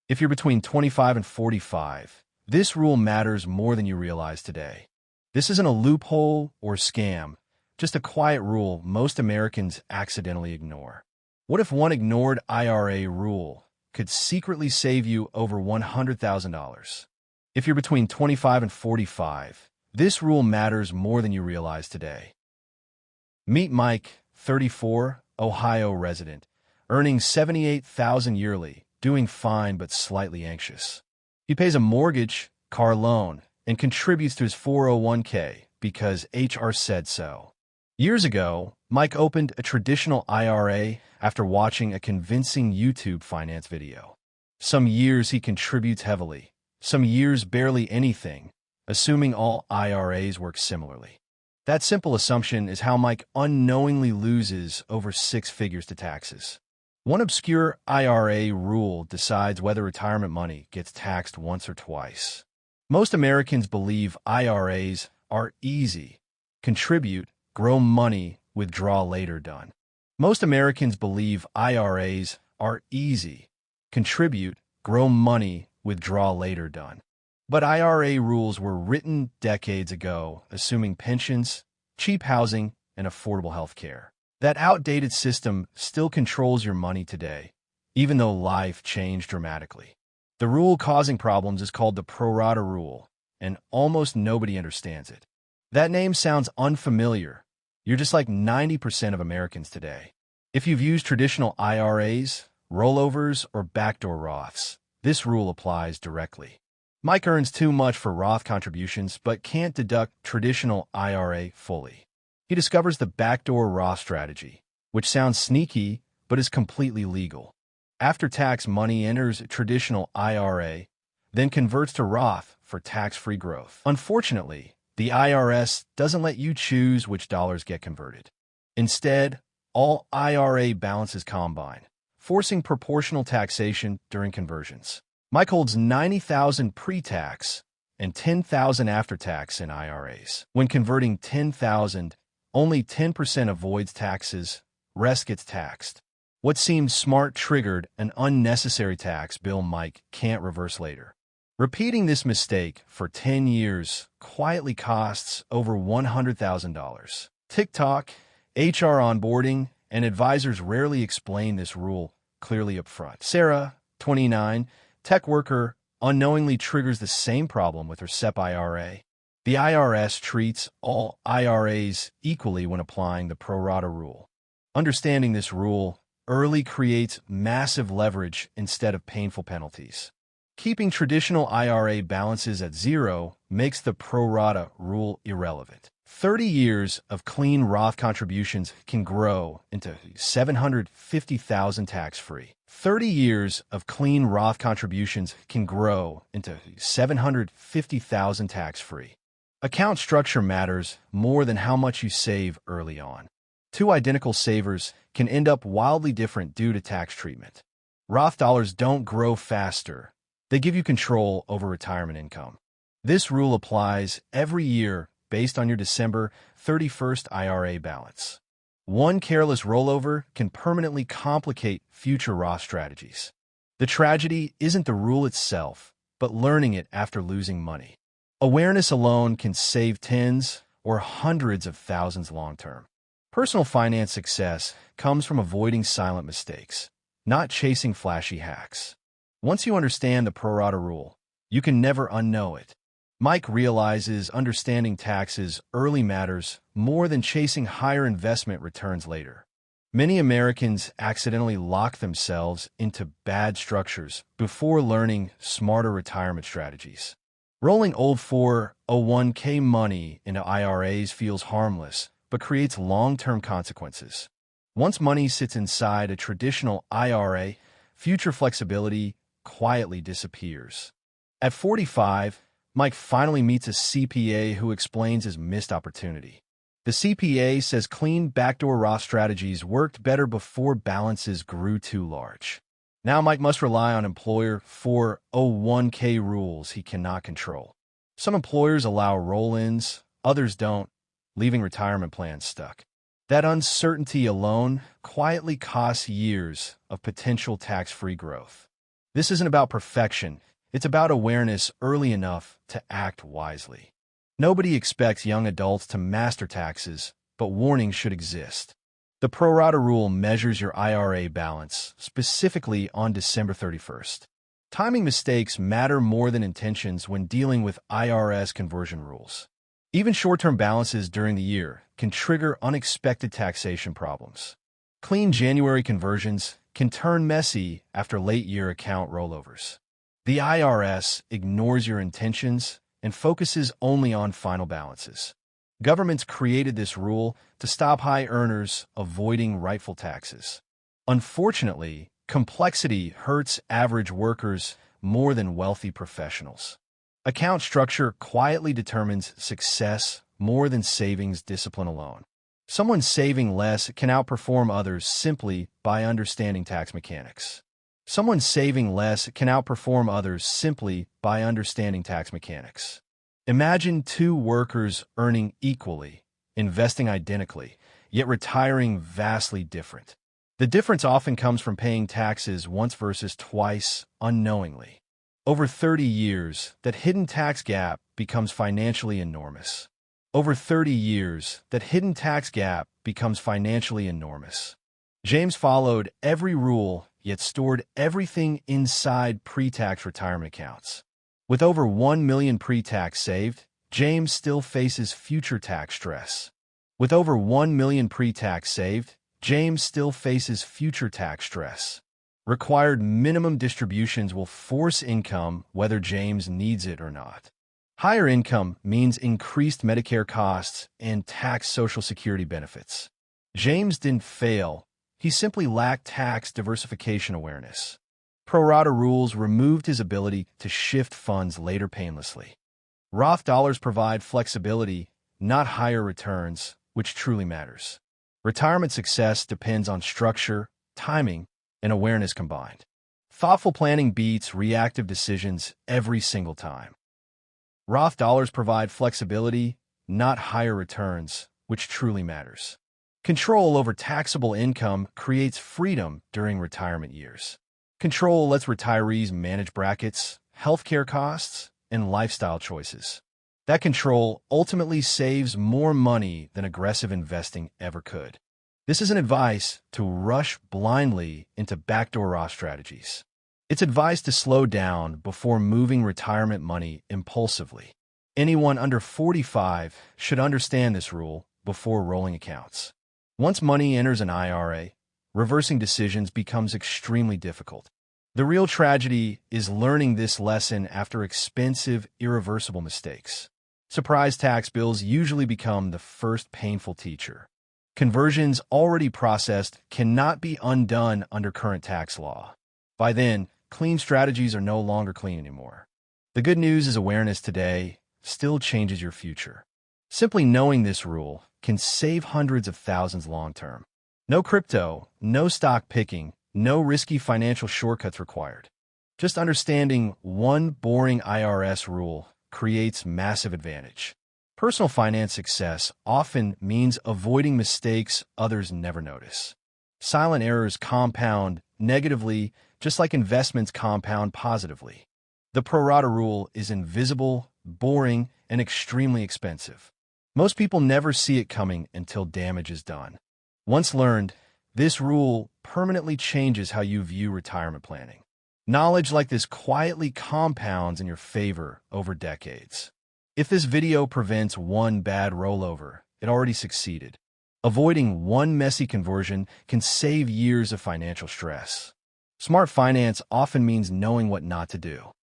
If you're between 25 and 45, this rule matters more than you realize today. This isn't a loophole or scam, just a quiet rule most Americans accidentally ignore. What if one ignored IRA rule could secretly save you over $100,000? If you're between 25 and 45, this rule matters more than you realize today. Meet Mike, 34, Ohio resident, earning $78,000 yearly, doing fine but slightly anxious. He pays a mortgage, car loan, and contributes to his 401k because HR said so. Years ago, Mike opened a traditional IRA after watching a convincing YouTube finance video. Some years he contributes heavily, some years barely anything, assuming all IRAs work similarly. That simple assumption is how Mike unknowingly loses over 6 figures to taxes. One obscure IRA rule decides whether retirement money gets taxed once or twice. Most Americans believe IRAs are easy. Contribute, grow money, withdraw later done. Most Americans believe IRAs are easy. Contribute, grow money, withdraw later done. But IRA rules were written decades ago, assuming pensions, cheap housing, and affordable health care. That outdated system still controls your money today, even though life changed dramatically. The rule causing problems is called the pro rata rule, and almost nobody understands it. That name sounds unfamiliar. You're just like 90% of Americans today. If you've used traditional IRAs, rollovers, or backdoor Roths, this rule applies directly. Mike earns too much for Roth contributions but can't deduct traditional IRA fully. He discovers the backdoor Roth strategy, which sounds sneaky but is completely legal. After-tax money enters traditional IRA, then converts to Roth for tax-free growth. Unfortunately, the IRS doesn't let you choose which dollars get converted. Instead, all IRA balances combine, forcing proportional taxation during conversions. Mike holds $90,000 pre-tax and $10,000 after-tax in IRAs. When converting $10,000, only 10% avoids taxes, rest gets taxed. What seemed smart triggered an unnecessary tax bill Mike can't reverse later. Repeating this mistake for 10 years quietly costs over $100,000. TikTok, HR onboarding, and advisors rarely explain this rule clearly up front. Sarah, 29, tech worker, unknowingly triggers the same problem with her SEP IRA. The IRS treats all IRAs equally when applying the pro rata rule. Understanding this rule early creates massive leverage instead of painful penalties. Keeping traditional IRA balances at zero makes the pro rata rule irrelevant. 30 years of clean Roth contributions can grow into $750,000 tax-free. 30 years of clean Roth contributions can grow into $750,000 tax-free. Account structure matters more than how much you save early on. Two identical savers can end up wildly different due to tax treatment. Roth dollars don't grow faster. They give you control over retirement income. This rule applies every year based on your December 31st IRA balance. One careless rollover can permanently complicate future Roth strategies. The tragedy isn't the rule itself, but learning it after losing money. Awareness alone can save tens or hundreds of thousands long-term. Personal finance success comes from avoiding silent mistakes, not chasing flashy hacks. Once you understand the pro rata rule, you can never unknow it. Mike realizes understanding taxes early matters more than chasing higher investment returns later. Many Americans accidentally lock themselves into bad structures before learning smarter retirement strategies. Rolling old 401k money into IRAs feels harmless, but creates long-term consequences. Once money sits inside a traditional IRA, future flexibility quietly disappears. At 45, Mike finally meets a CPA who explains his missed opportunity. The CPA says clean backdoor Roth strategies worked better before balances grew too large. Now Mike must rely on employer 401k rules he cannot control. Some employers allow roll-ins, others don't, leaving retirement plans stuck. That uncertainty alone quietly costs years of potential tax-free growth. This isn't about perfection. It's about awareness early enough to act wisely. Nobody expects young adults to master taxes, but warnings should exist. The pro rata rule measures your IRA balance, specifically on December 31st. Timing mistakes matter more than intentions when dealing with IRS conversion rules. Even short-term balances during the year can trigger unexpected taxation problems. Clean January conversions can turn messy after late-year account rollovers. The IRS ignores your intentions and focuses only on final balances. Governments created this rule to stop high earners avoiding rightful taxes. Unfortunately, complexity hurts average workers more than wealthy professionals. Account structure quietly determines success more than savings discipline alone. Someone saving less can outperform others simply by understanding tax mechanics. Someone saving less can outperform others simply by understanding tax mechanics. Imagine two workers earning equally, investing identically, yet retiring vastly different. The difference often comes from paying taxes once versus twice unknowingly. Over 30 years, that hidden tax gap becomes financially enormous. Over 30 years, that hidden tax gap becomes financially enormous. James followed every rule, yet stored everything inside pre-tax retirement accounts. With over 1 million pre-tax saved, James still faces future tax stress. With over 1 million pre-tax saved, James still faces future tax stress. Required minimum distributions will force income whether James needs it or not. Higher income means increased Medicare costs and taxed Social Security benefits. James didn't fail. He simply lacked tax diversification awareness. Pro rata rules removed his ability to shift funds later painlessly. Roth dollars provide flexibility, not higher returns, which truly matters. Retirement success depends on structure, timing, and awareness combined. Thoughtful planning beats reactive decisions every single time. Roth dollars provide flexibility, not higher returns, which truly matters. Control over taxable income creates freedom during retirement years. Control lets retirees manage brackets, healthcare costs, and lifestyle choices. That control ultimately saves more money than aggressive investing ever could. This isn't advice to rush blindly into backdoor Roth strategies. It's advice to slow down before moving retirement money impulsively. Anyone under 45 should understand this rule before rolling accounts. Once money enters an IRA, reversing decisions becomes extremely difficult. The real tragedy is learning this lesson after expensive, irreversible mistakes. Surprise tax bills usually become the first painful teacher. Conversions already processed cannot be undone under current tax law. By then, clean strategies are no longer clean anymore. The good news is awareness today still changes your future. Simply knowing this rule can save hundreds of thousands long-term. No crypto, no stock picking, no risky financial shortcuts required. Just understanding one boring IRS rule creates massive advantage. Personal finance success often means avoiding mistakes others never notice. Silent errors compound negatively, just like investments compound positively. The pro rata rule is invisible, boring, and extremely expensive. Most people never see it coming until damage is done. Once learned, this rule permanently changes how you view retirement planning. Knowledge like this quietly compounds in your favor over decades. If this video prevents one bad rollover, it already succeeded. Avoiding one messy conversion can save years of financial stress. Smart finance often means knowing what not to do.